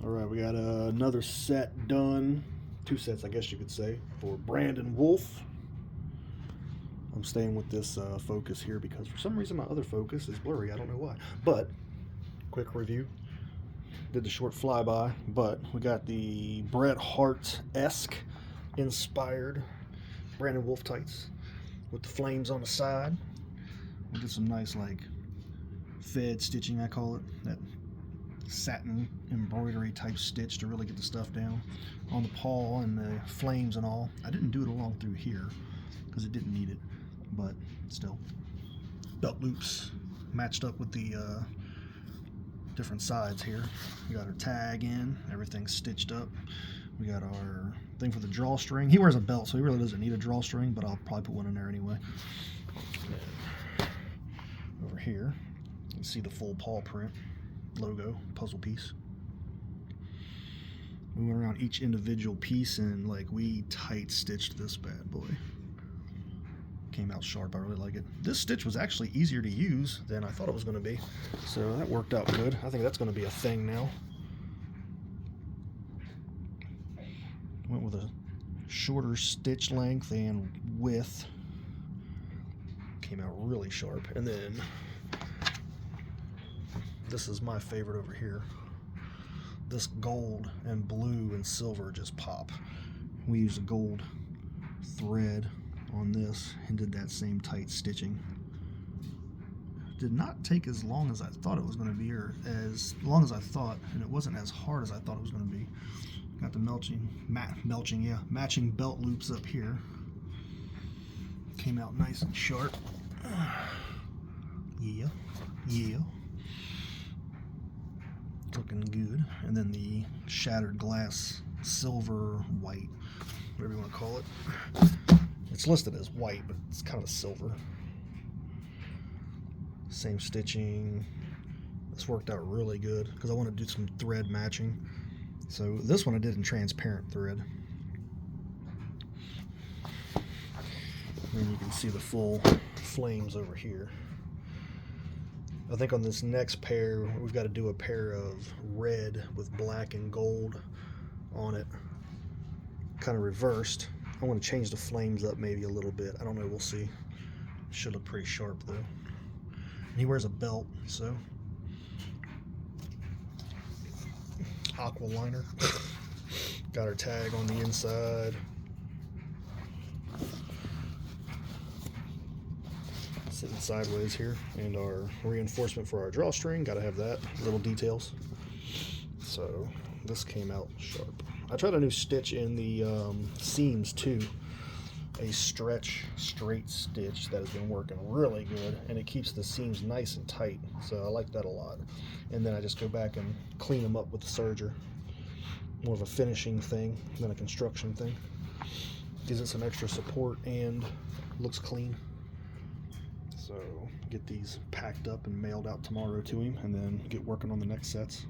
All right, we got another set done. 2 sets, I guess you could say, for Brandon Wolf. I'm staying with this focus here because for some reason my other focus is blurry. I don't know why. But, quick review. Did the short flyby, but we got the Bret Hart-esque inspired Brandon Wolf tights with the flames on the side. We did some nice, like, fed stitching, I call it. That satin embroidery type stitch to really get the stuff down on the paw and the flames and all. I didn't do it along through here because it didn't need it, but still. Belt loops matched up with the different sides here. We got our tag in, everything's stitched up. We got our thing for the drawstring. He wears a belt, so he really doesn't need a drawstring, but I'll probably put one in there anyway. And over here, you can see the full paw print logo puzzle piece. We went around each individual piece and like we tight stitched this bad boy. Came out sharp. I really like it. This stitch was actually easier to use than I thought it was going to be, so that worked out good. I think that's going to be a thing now. Went with a shorter stitch length and width. Came out really sharp. And then this is my favorite over here. This gold and blue and silver just pop. We used a gold thread on this and did that same tight stitching. Did not take as long as I thought it was going to be, or as long as I thought, and it wasn't as hard as I thought it was going to be. Got the matching belt loops up here. Came out nice and sharp. Yeah. Looking good. And then the shattered glass silver white, whatever you want to call it. It's listed as white, but it's kind of silver. Same stitching. This worked out really good because I want to do some thread matching. So this one I did in transparent thread. And you can see the full flames over here. I think on this next pair, we've got to do a pair of red with black and gold on it, kind of reversed. I want to change the flames up maybe a little bit. I don't know, we'll see. Should look pretty sharp though. And he wears a belt, so. Aqua liner. Got our tag on the inside. Sitting sideways here, and our reinforcement for our drawstring, gotta have that, little details. So this came out sharp. I tried a new stitch in the seams too, a stretch straight stitch that has been working really good, and it keeps the seams nice and tight, so I like that a lot. And then I just go back and clean them up with the serger. More of a finishing thing than a construction thing. Gives it some extra support and looks clean. So get these packed up and mailed out tomorrow to him, and then get working on the next sets.